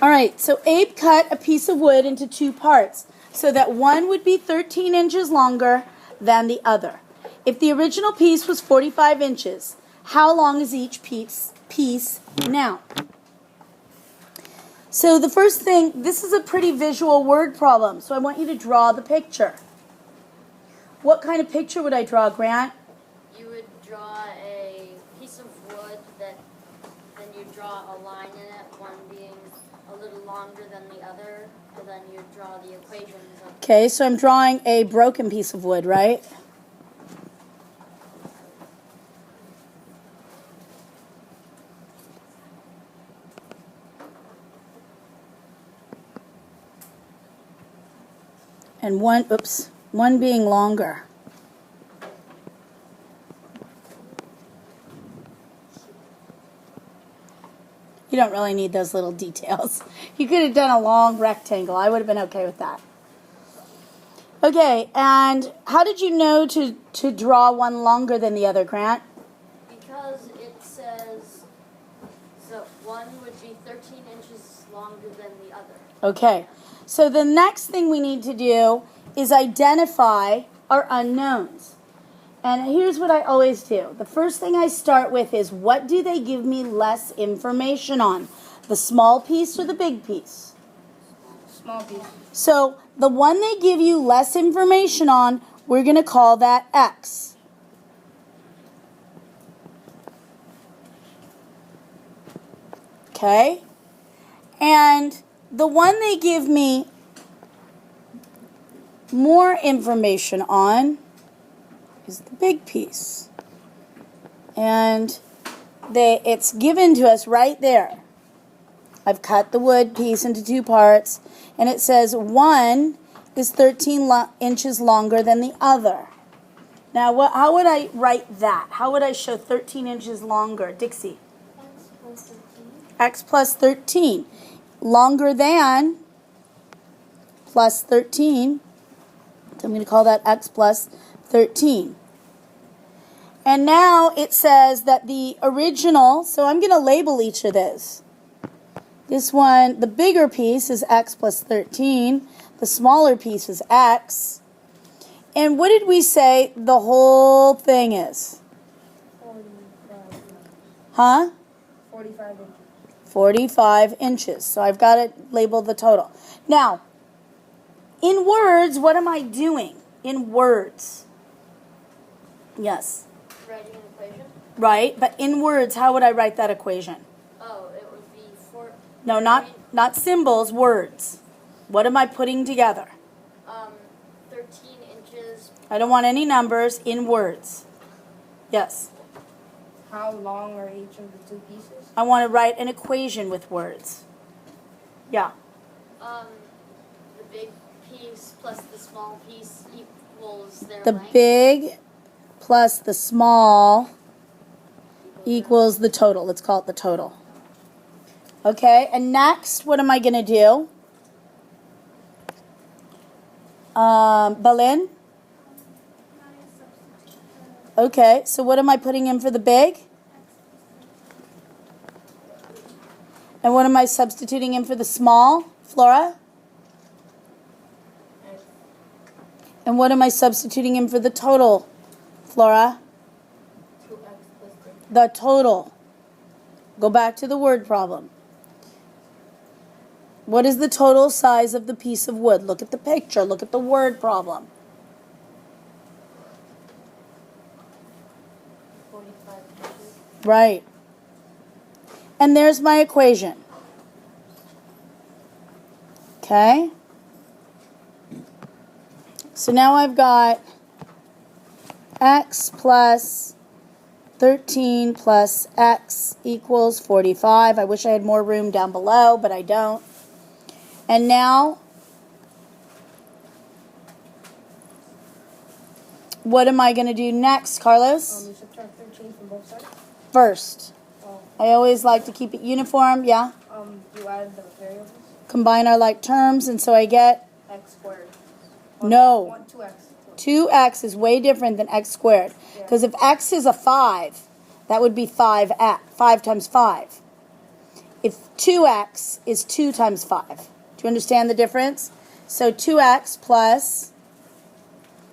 All right, so Abe cut a piece of wood into two parts so that one would be 13 inches longer than the other. If the original piece was 45 inches, how long is each piece now? So the first thing, this is a pretty visual word problem, so I want you to draw the picture. What kind of picture would I draw, Grant? You would draw a piece of wood that then you draw a line in it, one being a little longer than the other, and then you draw the equations of. Okay, so I'm drawing a broken piece of wood, right? And one being longer. You don't really need those little details. You could have done a long rectangle. I would have been okay with that. Okay, and how did you know to draw one longer than the other, Grant? Because it says, so one would be 13 inches longer than the other. Okay, so the next thing we need to do is identify our unknowns. And here's what I always do. The first thing I start with is, what do they give me less information on? The small piece or the big piece? Small piece. So the one they give you less information on, we're going to call that X. Okay? And the one they give me more information on is the big piece. And it's given to us right there. I've cut the wood piece into two parts, and it says one is 13 inches longer than the other. Now, how would I write that? How would I show 13 inches longer? Dixie? X plus 13. X plus 13. Longer than plus 13. So I'm going to call that X plus 13. And now it says that the original, so I'm going to label each of those. This one, the bigger piece is X plus 13. The smaller piece is X. And what did we say the whole thing is? 45. Huh? 45 inches. 45 inches. So I've got it labeled the total. Now, in words, what am I doing? In words. Yes. Writing an equation? Right, but in words, how would I write that equation? Oh, it would be 4. No, not symbols, words. What am I putting together? 13 inches. I don't want any numbers, in words. Yes. How long are each of the two pieces? I want to write an equation with words. Yeah. The big piece plus the small piece equals their The length. big plus the small equals the total. Let's call it the total. Okay, and next, what am I going to do? Belen? Okay, so what am I putting in for the big? And what am I substituting in for the small? Flora? And what am I substituting in for the total? Flora? 2x plus 13. The total. Go back to the word problem. What is the total size of the piece of wood? Look at the picture. Look at the word problem. 45 inches. Right. And there's my equation. Okay? So now I've got X plus 13 plus X equals 45. I wish I had more room down below, but I don't. And now, what am I going to do next, Carlos? You subtract 13 from both sides? First. Oh. I always like to keep it uniform, yeah? You add the variables? Combine our like terms, and so I get, X squared. no, 2x. 2x is way different than x squared. Because if x is a 5, that would be 5 times 5. if 2x is 2 times 5. Do you understand the difference? So 2x plus,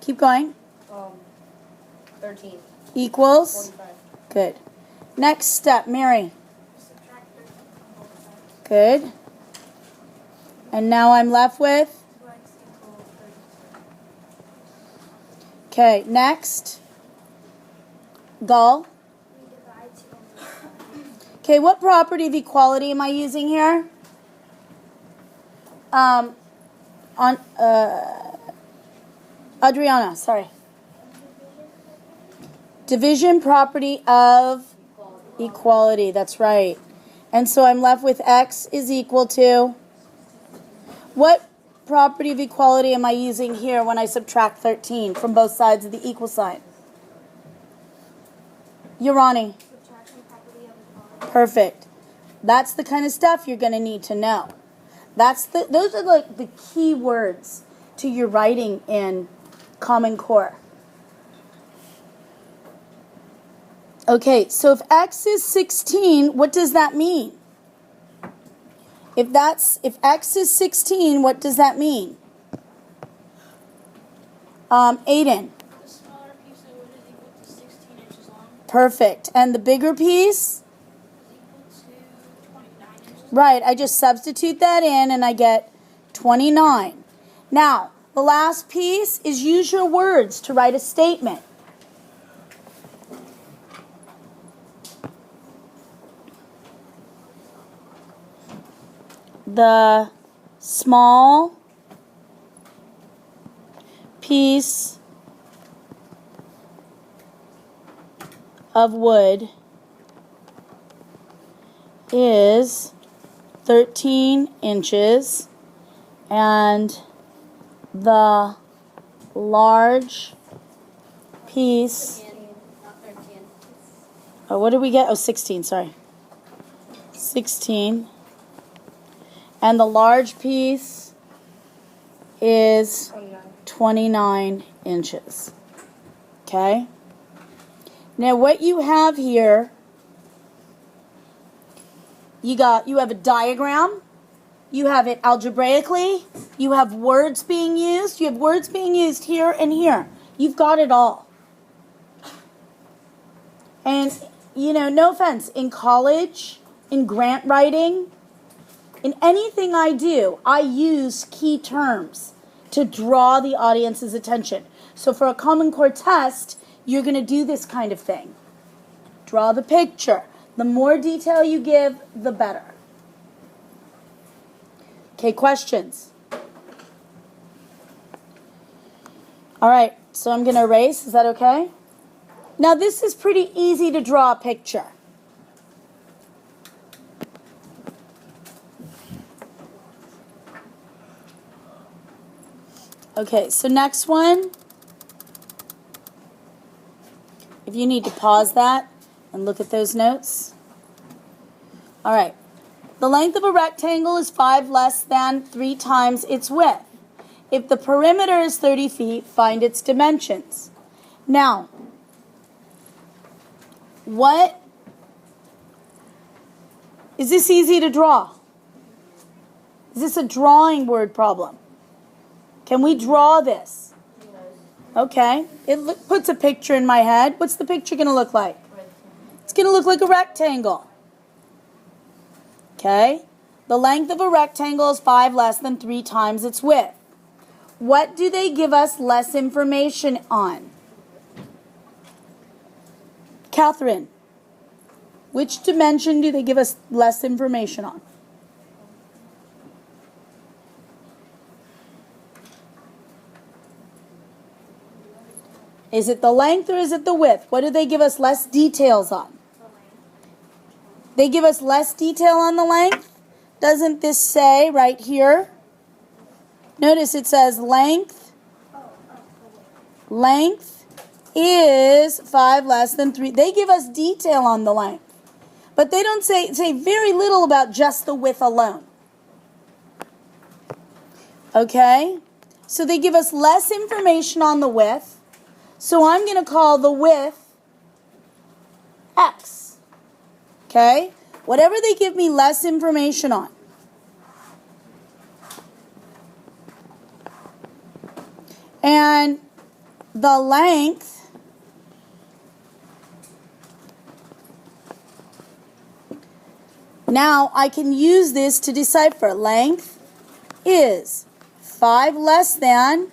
keep going, 13. equals, 45. good. Next step, Mary. Subtract 13 from both sides. Good. And now I'm left with, 2x equals 32. okay, next. Gull. We divide 2 on both sides. Okay, what property of equality am I using here? Adriana, sorry. Division property of equality, that's right. And so I'm left with x is equal to, what property of equality am I using here when I subtract 13 from both sides of the equal sign? Urani. Subtraction property of equality. Perfect. That's the kind of stuff you're going to need to know. Those are like the key words to your writing in Common Core. Okay, so if x is 16, what does that mean? If x is 16, what does that mean? Aiden. The smaller piece of wood is equal to 16 inches long. Perfect. And the bigger piece? Is equal to 29 inches. Right, I just substitute that in and I get 29. Now, the last piece is use your words to write a statement. The small piece of wood is 13 inches and the large piece, Not 13. oh, what did we get? Oh, 16, sorry. 16. And the large piece is 29. 29 inches. Okay? Now what you have here, you have a diagram, you have it algebraically, you have words being used, you have words being used here and here. You've got it all. And, no offense, in college, in grant writing, in anything I do, I use key terms to draw the audience's attention. So for a Common Core test, you're going to do this kind of thing. Draw the picture. The more detail you give, the better. Okay, questions? All right, so I'm going to erase. Is that okay? Now this is pretty easy to draw a picture. Okay, so next one, if you need to pause that and look at those notes. All right, the length of a rectangle is 5 less than 3 times its width. If the perimeter is 30 feet, find its dimensions. Now, is this easy to draw? Is this a drawing word problem? Can we draw this? Okay. It puts a picture in my head. What's the picture going to look like? It's going to look like a rectangle. Okay. The length of a rectangle is 5 less than 3 times its width. What do they give us less information on? Catherine, which dimension do they give us less information on? Is it the length or is it the width? What do they give us less details on? They give us less detail on the length? Doesn't this say right here? Notice it says length. Length is 5 less than 3. They give us detail on the length. But they don't say very little about just the width alone. Okay? So they give us less information on the width. So I'm going to call the width x. Okay? Whatever they give me less information on. And the length now I can use this to decipher. Length is 5 less than,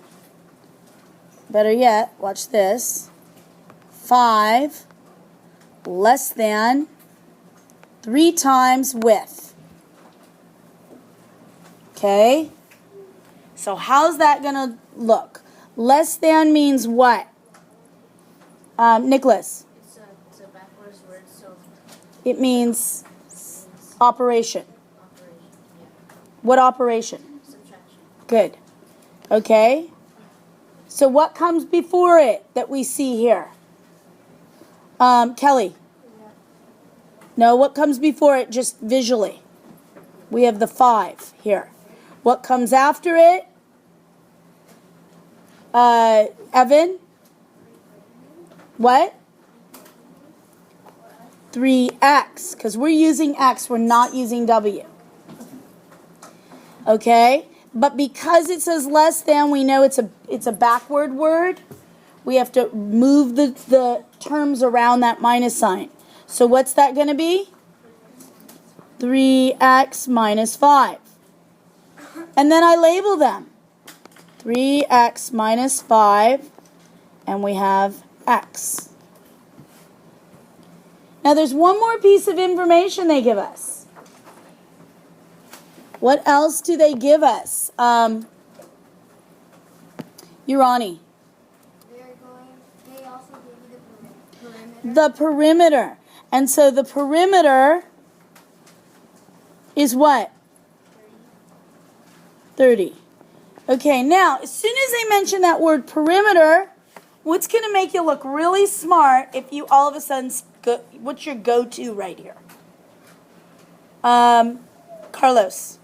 better yet, watch this, 5 less than 3 times width. Okay? So how's that going to look? Less than means what? Nicholas? It's a backwards word, so It means operation. operation. Yeah. What operation? Subtraction. Good. Okay? So what comes before it that we see here? Kelly? No, what comes before it just visually? We have the 5 here. What comes after it? Evan? What? 3x, because we're using x, we're not using w. Okay? But because it says less than, we know it's a backward word. We have to move the terms around that minus sign. So what's that going to be? 3x minus 5. And then I label them. 3x minus 5, and we have x. Now there's one more piece of information they give us. What else do they give us? Urani. They also give you the perimeter. The perimeter. And so the perimeter is what? 30. Okay, now, as soon as they mention that word perimeter, what's going to make you look really smart if you all of a sudden, what's your go-to right here? Carlos.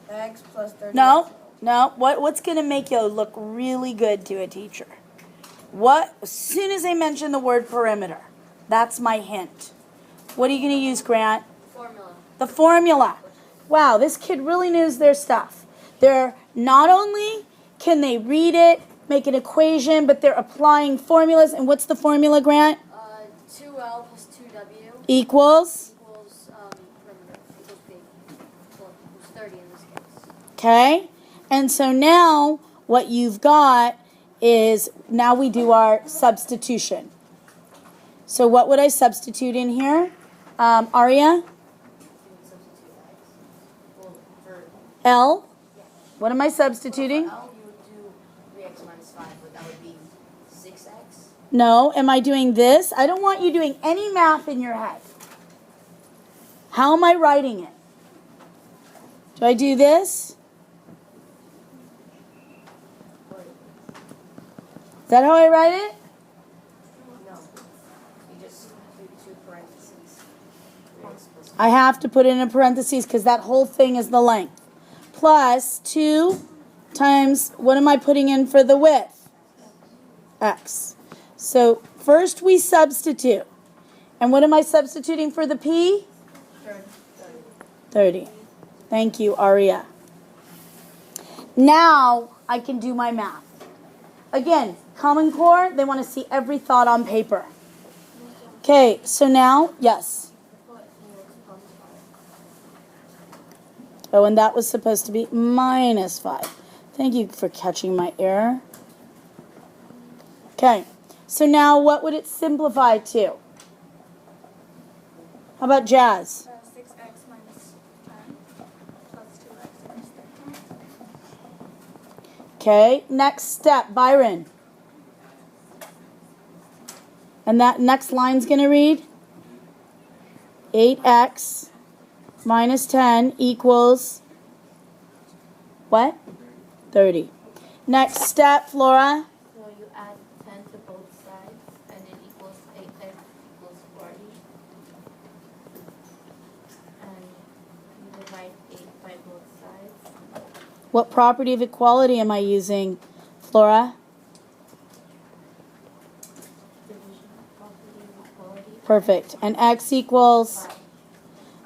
X plus 30. No. What's going to make you look really good to a teacher? As soon as they mention the word perimeter, that's my hint. What are you going to use, Grant? Formula. The formula. Wow, this kid really knows their stuff. They're not only can they read it, make an equation, but they're applying formulas. And what's the formula, Grant? 2L plus 2W Equals. perimeter equals P. Well, equals 30 in this case. Okay. And so now what you've got is, now we do our substitution. So what would I substitute in here? Aria? Substitute x. Well, for L? What am I substituting? L, you would do 3x minus 5, but that would be 6x. No. Am I doing this? I don't want you doing any math in your head. How am I writing it? Do I do this? Is that how I write it? No. You just do 2 parentheses. 3x plus I have to put it in parentheses because that whole thing is the length. Plus 2 times, what am I putting in for the width? X. So first we substitute. And what am I substituting for the P? 30. Thank you, Aria. Now I can do my math. Again, Common Core, they want to see every thought on paper. Okay, so now, yes. Oh, and that was supposed to be minus 5. Thank you for catching my error. Okay, so now what would it simplify to? How about Jazz? 6x minus 10 plus 2x minus 13. Okay, next step, Byron. And that next line's going to read 8x minus 10 equals what? 30. Next step, Flora. So you add 10 to both sides, and it equals 8x equals 40. And you divide 8 by both sides. What property of equality am I using, Flora? Division, property of equality. Perfect. And x equals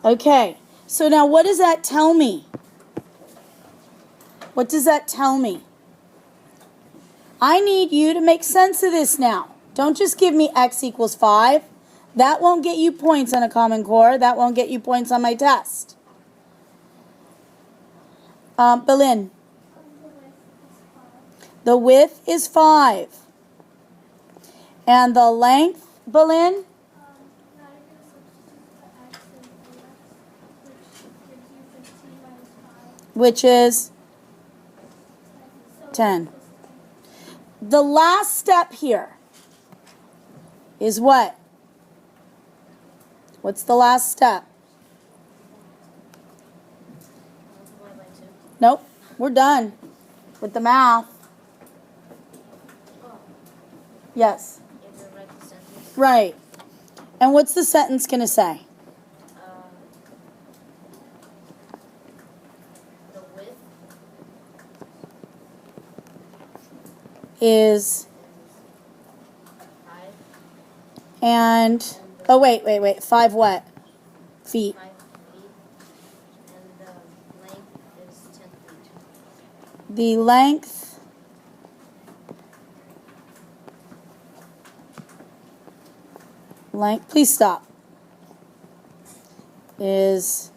Okay, so now what does that tell me? What does that tell me? I need you to make sense of this now. Don't just give me x equals 5. That won't get you points on a Common Core. That won't get you points on my test. Belin. The width is 5. And the length, Belin? Now you're going to substitute the x and 3x, which gives you 15 minus 5. Which is So 10. equals 10. The last step here is what? What's the last step? Multiply by 2. Nope, we're done with the math. Oh, Yes, you have to write the sentence. right. And what's the sentence going to say? The width Is, 5 and, oh, wait. 5 what? Feet. 5 feet, and the length is 10 feet. The length please stop, is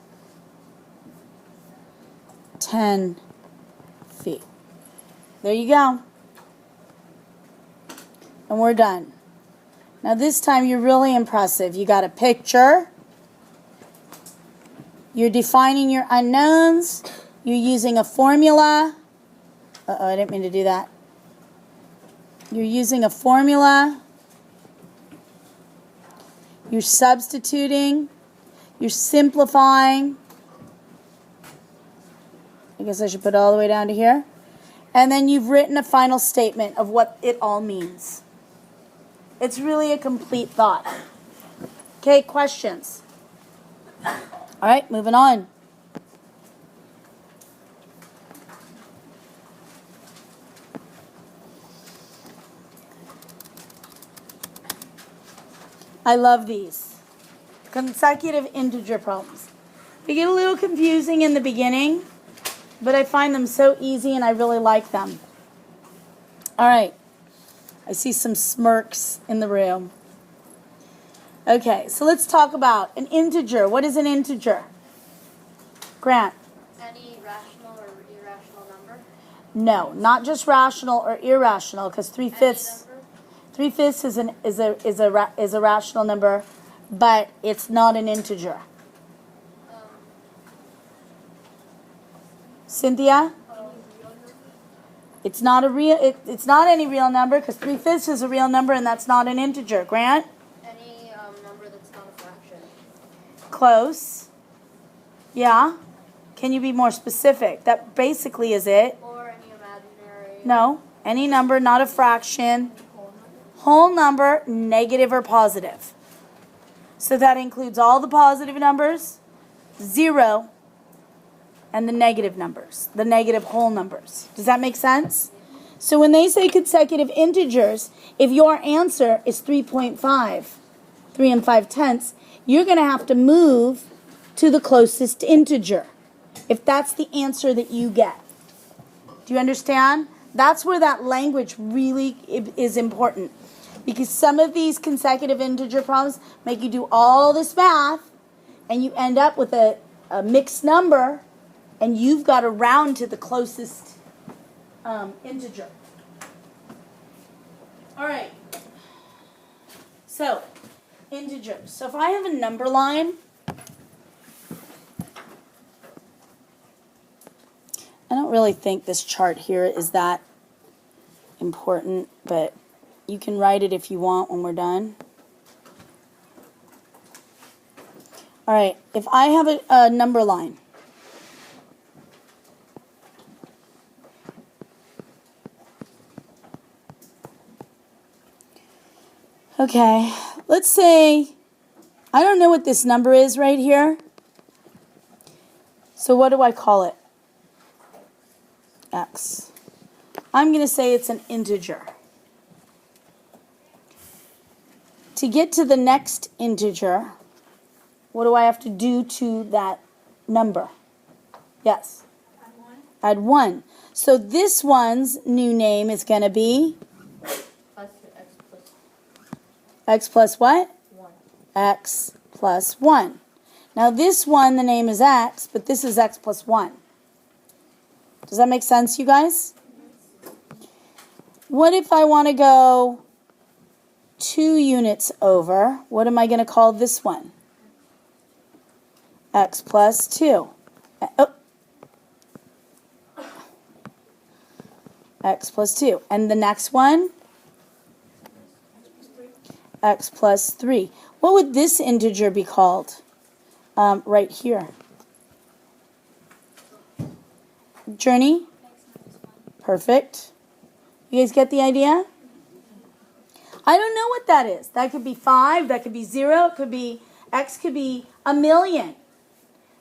10 feet. There you go. And we're done. Now this time you're really impressive. You got a picture. You're defining your unknowns. You're using a formula. Uh-oh, I didn't mean to do that. You're using a formula. You're substituting. You're simplifying. I guess I should put it all the way down to here. And then you've written a final statement of what it all means. It's really a complete thought. Okay, questions? All right, moving on. I love these. Consecutive integer problems. They get a little confusing in the beginning, but I find them so easy and I really like them. All right. I see some smirks in the room. Okay, so let's talk about an integer. What is an integer? Grant? Any rational or irrational number? No, not just rational or irrational, because 3/5 Any number? is a rational number, but it's not an integer. Cynthia? It's not it's not any real number, because 3/5 is a real number and that's not an integer. Grant? Any number that's not a fraction. Close. Yeah. Can you be more specific? That basically is it. Or any imaginary. No. Any number, not a fraction. Whole number, negative or positive. So that includes all the positive numbers, 0, and the negative numbers, the negative whole numbers. Does that make sense? So when they say consecutive integers, if your answer is 3.5, 3 and 5/10, you're going to have to move to the closest integer if that's the answer that you get. Do you understand? That's where that language really is important. Because some of these consecutive integer problems make you do all this math and you end up with a mixed number and you've got to round to the closest integer. All right. So, integers. So if I have a number line, I don't really think this chart here is that important, but you can write it if you want when we're done. All right, if I have a number line, okay, let's say, I don't know what this number is right here. So what do I call it? X. I'm going to say it's an integer. To get to the next integer, What do I have to do to that number? Yes. Add 1. So this one's new name is going to be Plus your x plus x plus what? 1. X plus 1. Now this one, the name is x, but this is x plus 1. Does that make sense, you guys? What if I want to go 2 units over? What am I going to call this one? X plus 2. Oh. X plus 2. And the next one? X plus 3. What would this integer be called? Right here. Journey? Perfect. You guys get the idea? I don't know what that is. That could be 5, that could be 0, it could be, x could be 1,000,000.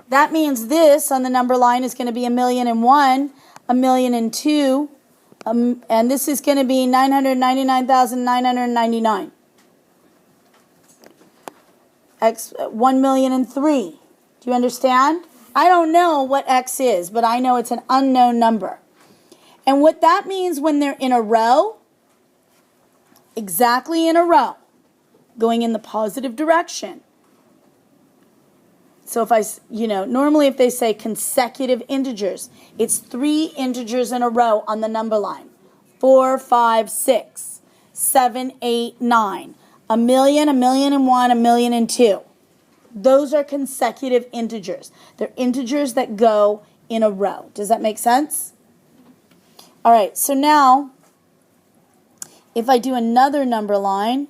That means this on the number line is going to be 1,000,001, 1,000,002, and this is going to be 999,999. X 1,000,003. Do you understand? I don't know what x is, but I know it's an unknown number. And what that means when they're in a row, exactly in a row, going in the positive direction. So if normally if they say consecutive integers, it's 3 integers in a row on the number line. 4, 5, 6, 7, 8, 9. 1,000,000, 1,000,001, 1,000,002. Those are consecutive integers. They're integers that go in a row. Does that make sense? All right, so now if I do another number line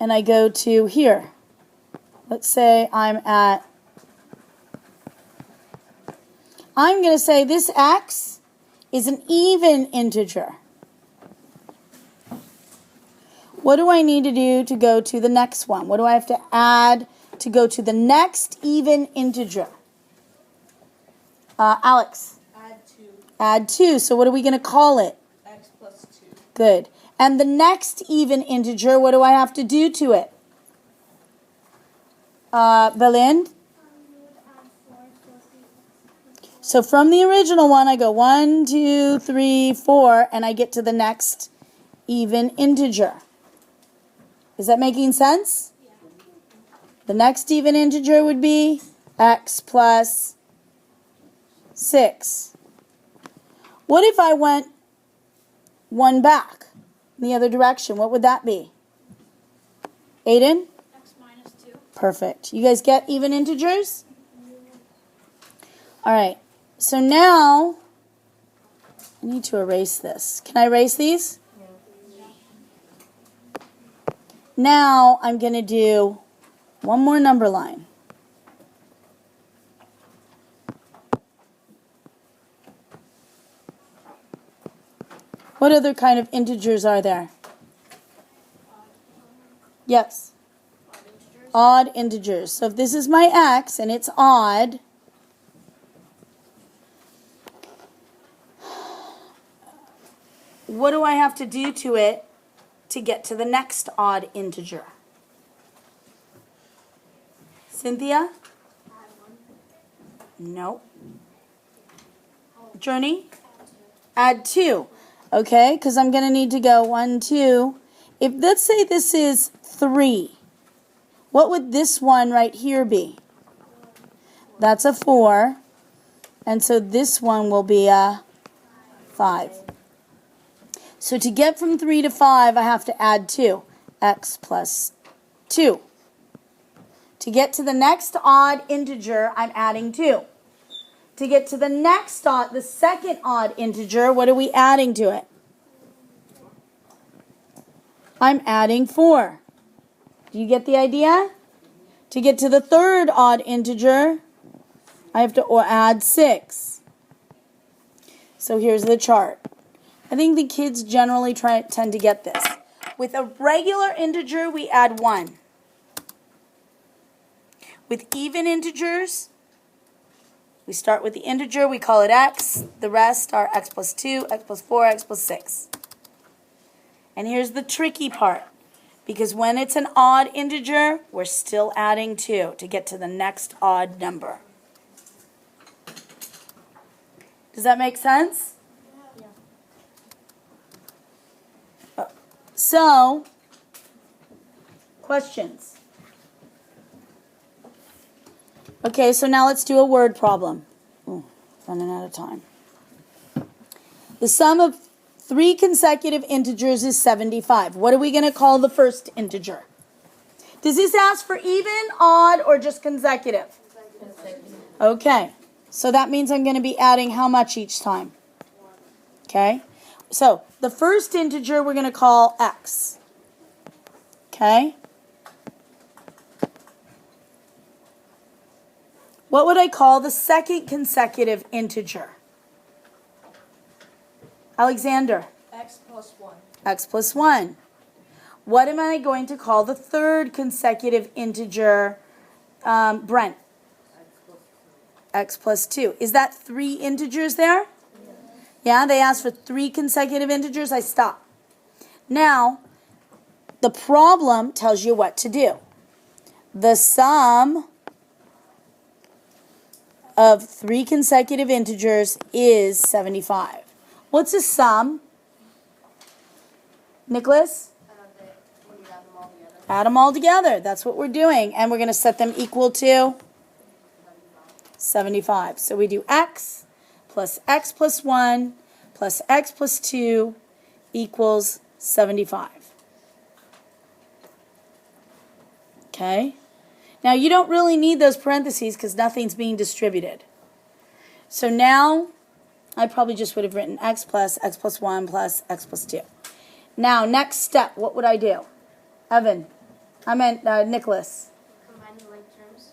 and I go to here, let's say I'm going to say this x is an even integer. What do I need to do to go to the next one? What do I have to add to go to the next even integer? Alex? Add 2. Add 2. So what are we going to call it? X plus 2. Good. And the next even integer, what do I have to do to it? Belinda? You would add 4 plus 8. So from the original one, I go 1, 2, 3, 4, and I get to the next even integer. Is that making sense? Yeah. The next even integer would be x plus 6. What if I went 1 back in the other direction? What would that be? Aiden? X minus 2. Perfect. You guys get even integers? All right. So now I need to erase this. Can I erase these? Now I'm going to do one more number line. What other kind of integers are there? Yes. Odd integers. So if this is my x and it's odd, what do I have to do to it to get to the next odd integer? Cynthia? No. Journey? Add 2. Okay, because I'm going to need to go 1, 2. If let's say this is 3, what would this one right here be? That's a 4. And so this one will be a 5. So to get from 3 to 5, I have to add 2. X plus 2. To get to the next odd integer, I'm adding 2. To get to the next odd, the second odd integer, what are we adding to it? I'm adding 4. Do you get the idea? To get to the third odd integer, I have to add 6. So here's the chart. I think the kids generally tend to get this. With a regular integer, we add 1. With even integers, we start with the integer, we call it x. The rest are x plus 2, x plus 4, x plus 6. And here's the tricky part. Because when it's an odd integer, we're still adding 2 to get to the next odd number. Does that make sense? So, questions? Okay, so now let's do a word problem. Ooh, running out of time. The sum of 3 consecutive integers is 75. What are we going to call the first integer? Does this ask for even, odd, or just consecutive? Okay, so that means I'm going to be adding how much each time? Okay, so the first integer we're going to call x. Okay. What would I call the second consecutive integer? Alexander? X plus 1. X plus 1. What am I going to call the third consecutive integer, Brent? X plus 2. Is that 3 integers there? Yeah, they asked for 3 consecutive integers. I stop. Now, the problem tells you what to do. The sum of 3 consecutive integers is 75. What's a sum? Nicholas? When you add them all together. Add them all together. That's what we're doing. And we're going to set them equal to 75. So we do x plus 1 plus x plus 2 equals 75. Okay? Now you don't really need those parentheses because nothing's being distributed. So now I probably just would have written x plus 1 plus x plus 2. Now next step, what would I do? Evan. I meant Nicholas. Combine the like terms.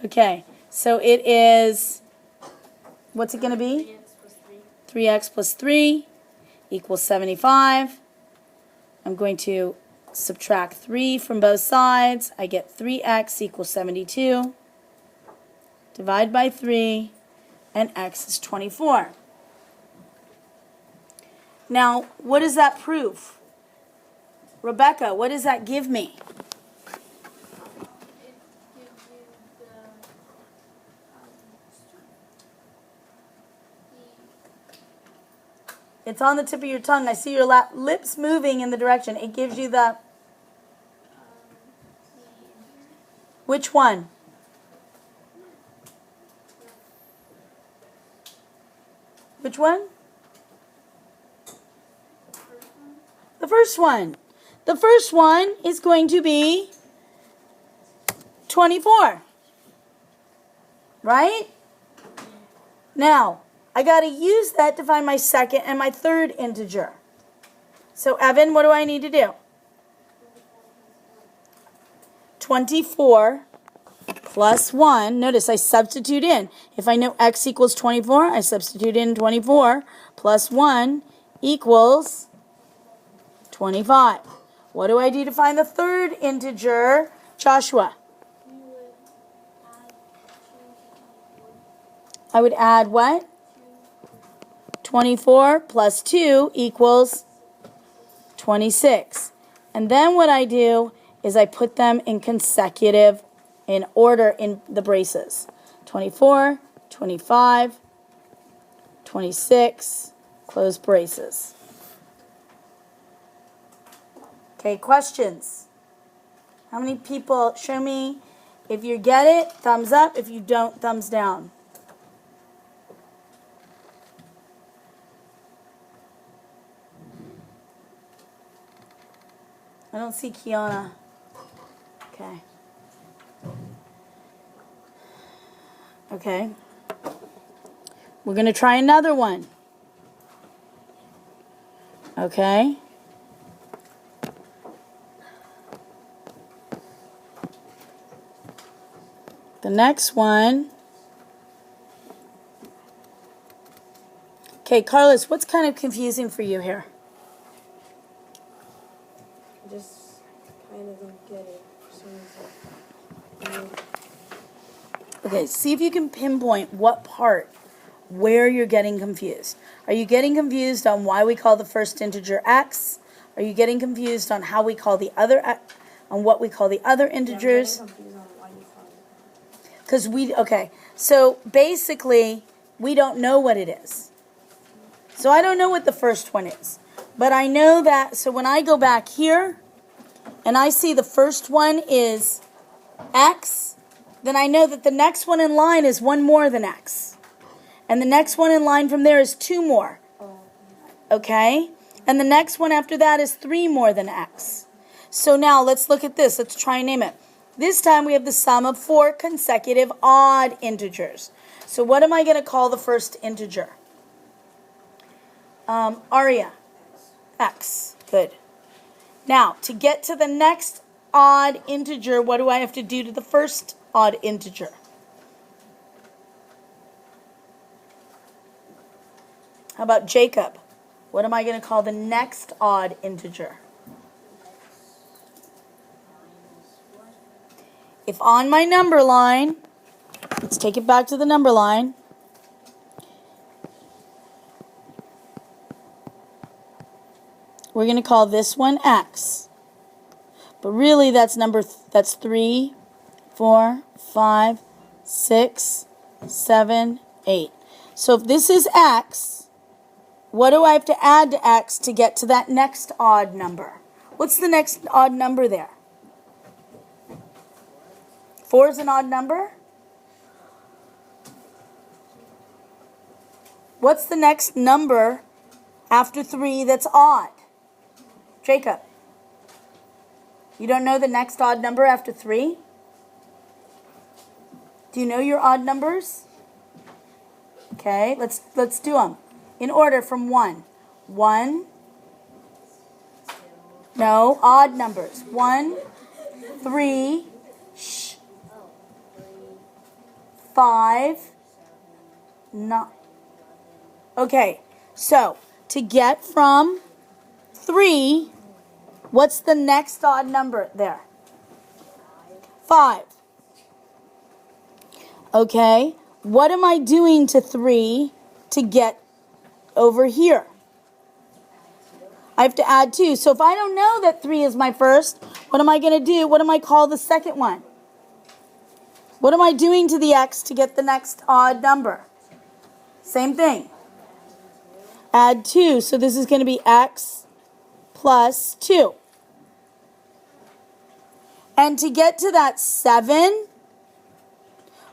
Okay. So it is, what's it going to be? 3x plus 3. 3x plus 3 equals 75. I'm going to subtract 3 from both sides. I get 3x equals 72. Divide by 3, and x is 24. Now, what does that prove? Rebecca, what does that give me? It gives you It's on the tip of your tongue. I see your lips moving in the direction. It gives you the... Which one? Which one? The first one. The first one is going to be 24. Right? Now, I got to use that to find my second and my third integer. So, Evan, what do I need to do? 24 plus 1. Notice I substitute in. If I know x equals 24, I substitute in 24 plus 1 equals 25. What do I do to find the third integer? Joshua. you would add 2 to 24. I would add what? 24 plus 2 equals 26. And then what I do is I put them in consecutive, in order in the braces. 24, 25, 26, close braces. Okay, questions? How many people, show me, if you get it, thumbs up. If you don't, thumbs down. I don't see Kiana. Okay. Okay. We're going to try another one. Okay. The next one. Okay, Carlos, what's kind of confusing for you here? I just kind of don't get it for some reason. Okay, see if you can pinpoint what part, where you're getting confused. Are you getting confused on why we call the first integer x? Are you getting confused on how we call the other, on what we call the other integers? Yeah, I'm getting confused on why you call it. Because okay, so basically, we don't know what it is. So I don't know what the first one is. But I know that, so when I go back here, and I see the first one is x, then I know that the next one in line is one more than x. And the next one in line from there is two more. Okay? And the next one after that is three more than x. So now let's look at this. Let's try and name it. This time we have the sum of 4 consecutive odd integers. So what am I going to call the first integer? Aria. X. Good. Now, to get to the next odd integer, what do I have to do to the first odd integer? How about Jacob? What am I going to call the next odd integer? If on my number line, let's take it back to the number line. We're going to call this one x. But really that's 3, 4, 5, 6, 7, 8. So if this is x, what do I have to add to x to get to that next odd number? What's the next odd number there? 4 is an odd number? What's the next number after 3 that's odd? Jacob, you don't know the next odd number after 3? Do you know your odd numbers? Okay, let's do them in order from 1. 1. No, odd numbers. 1, 3, 5, 9. Okay, so to get from 3, what's the next odd number there? 5. Okay, what am I doing to 3 to get over here? I have to add 2. So if I don't know that 3 is my first, what am I going to do? What am I call the second one? What am I doing to the x to get the next odd number? Same thing. Add 2. So this is going to be x plus 2. And to get to that 7,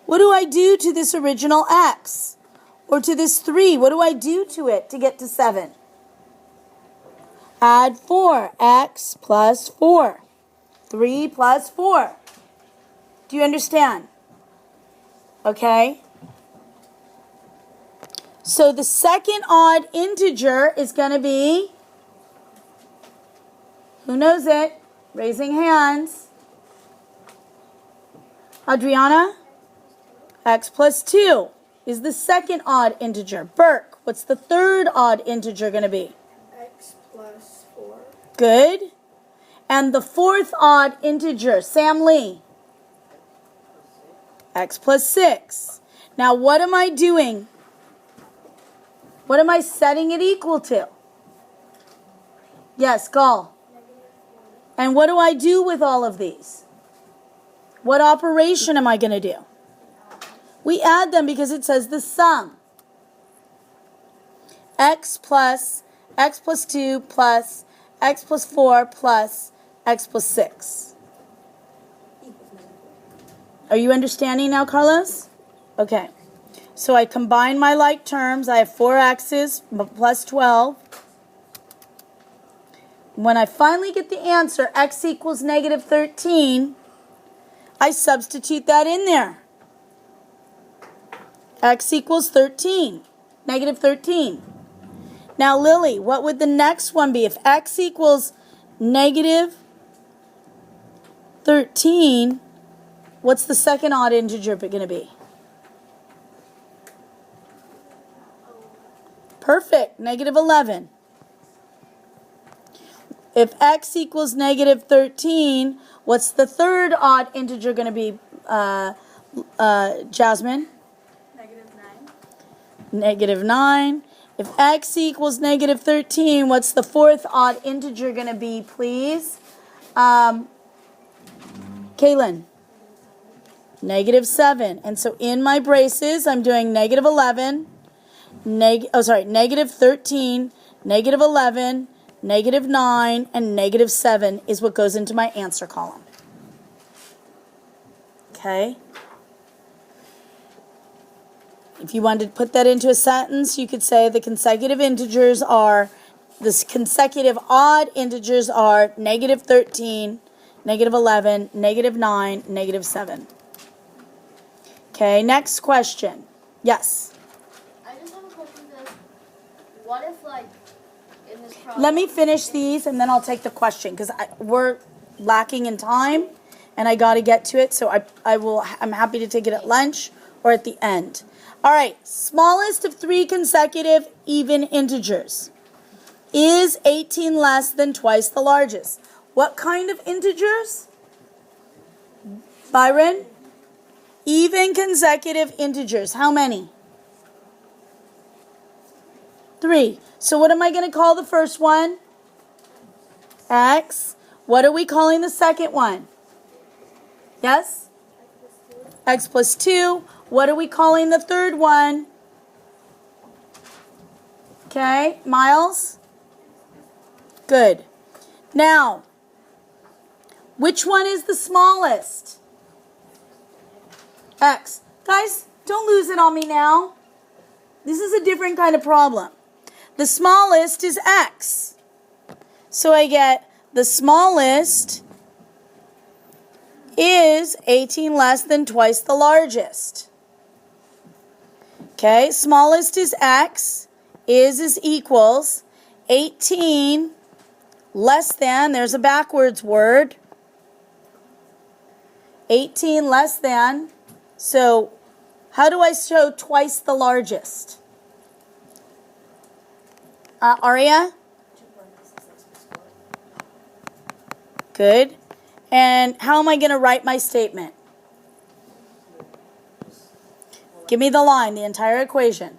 what do I do to this original x? Or to this 3? What do I do to it to get to 7? Add 4. X plus 4. 3 plus 4. Do you understand? Okay? So the second odd integer is going to be, who knows it? Raising hands. Adriana? X plus 2 is the second odd integer. Burke, what's the third odd integer going to be? X plus 4. Good. And the fourth odd integer, Sam Lee? X plus 6. Now what am I doing? What am I setting it equal to? Yes, Gall. And what do I do with all of these? What operation am I going to do? We add them because it says the sum. X plus 2 plus x plus 4 plus x plus 6. Are you understanding now, Carlos? Okay. So I combine my like terms. I have 4 x's plus 12. When I finally get the answer, x equals negative 13, I substitute that in there. X equals 13, negative 13. Now, Lily, what would the next one be? If x equals negative 13, what's the second odd integer going to be? Perfect, negative 11. If x equals negative 13, what's the third odd integer going to be, Jasmine? Negative 9. Negative 9. If x equals negative 13, what's the fourth odd integer going to be, please? Kaylin? Negative 7. And so in my braces, I'm doing negative 11, negative 13, negative 11, negative 9, and negative 7 is what goes into my answer column. Okay? If you wanted to put that into a sentence, you could say the consecutive odd integers are negative 13, negative 11, negative 9, negative 7. Okay, next question. Yes? I just have a question to this. What if, like, in this problem... Let me finish these and then I'll take the question because we're lacking in time and I got to get to it. So I'm happy to take it at lunch or at the end. All right, smallest of 3 consecutive even integers. Is 18 less than twice the largest? What kind of integers? Byron? Even consecutive integers. How many? 3. So what am I going to call the first one? X. What are we calling the second one? Yes? X plus 2. What are we calling the third one? Okay, Miles? Good. Now, which one is the smallest? X. Guys, don't lose it on me now. This is a different kind of problem. The smallest is X. So I get the smallest is 18 less than twice the largest. Okay, smallest is X. Is equals 18 less than, there's a backwards word. 18 less than. So how do I show twice the largest? Aria? Good. And how am I going to write my statement? Give me the line, the entire equation.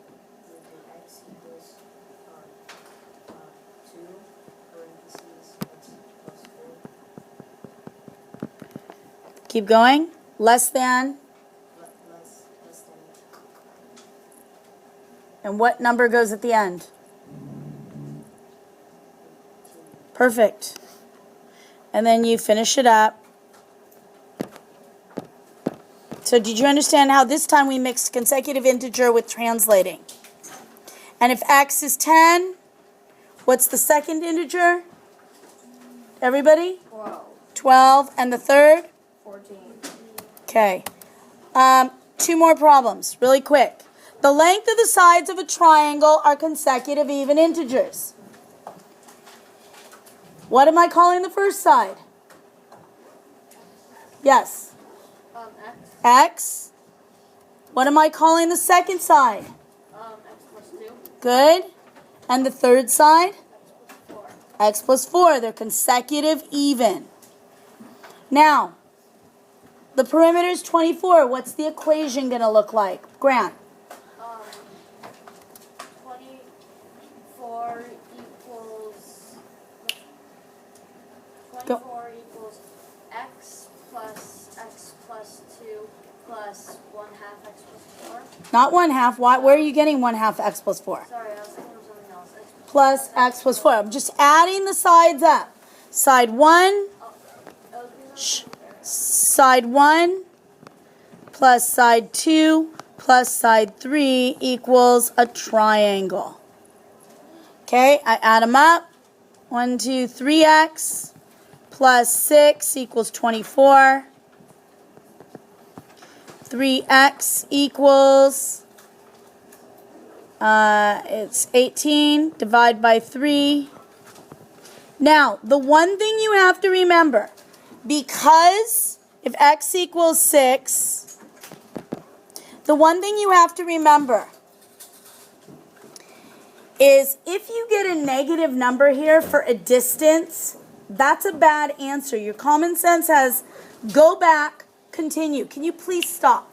Keep going. Less than. And what number goes at the end? Perfect. And then you finish it up. So did you understand how this time we mixed consecutive integer with translating? And if x is 10, what's the second integer? Everybody? 12. And the third? 14. Okay. 2 more problems, really quick. The length of the sides of a triangle are consecutive even integers. What am I calling the first side? Yes. X. X. What am I calling the second side? X plus 2. Good. And the third side? X plus 4. X plus 4. They're consecutive even. Now, the perimeter is 24. What's the equation going to look like? Grant. 24 equals... 24 equals x plus 2 plus 1/2 x plus 4. Not 1/2. Where are you getting 1/2 x plus 4? Sorry, I was thinking of something else. Plus x plus 4. I'm just adding the sides up. Side 1. Side 1 plus side 2 plus side 3 equals a triangle. Okay, I add them up. 1, 2, 3x plus 6 equals 24. 3x equals, it's 18. Divide by 3. Now, the one thing you have to remember, because if x equals 6, the one thing you have to remember is if you get a negative number here for a distance, that's a bad answer. Your common sense has go back, continue. Can you please stop?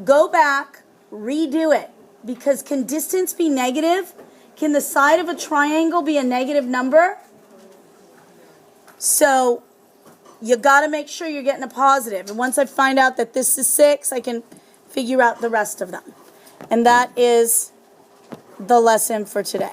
Go back, redo it. because can distance be negative? Can the side of a triangle be a negative number? So you got to make sure you're getting a positive. And once I find out that this is 6, I can figure out the rest of them. And that is the lesson for today.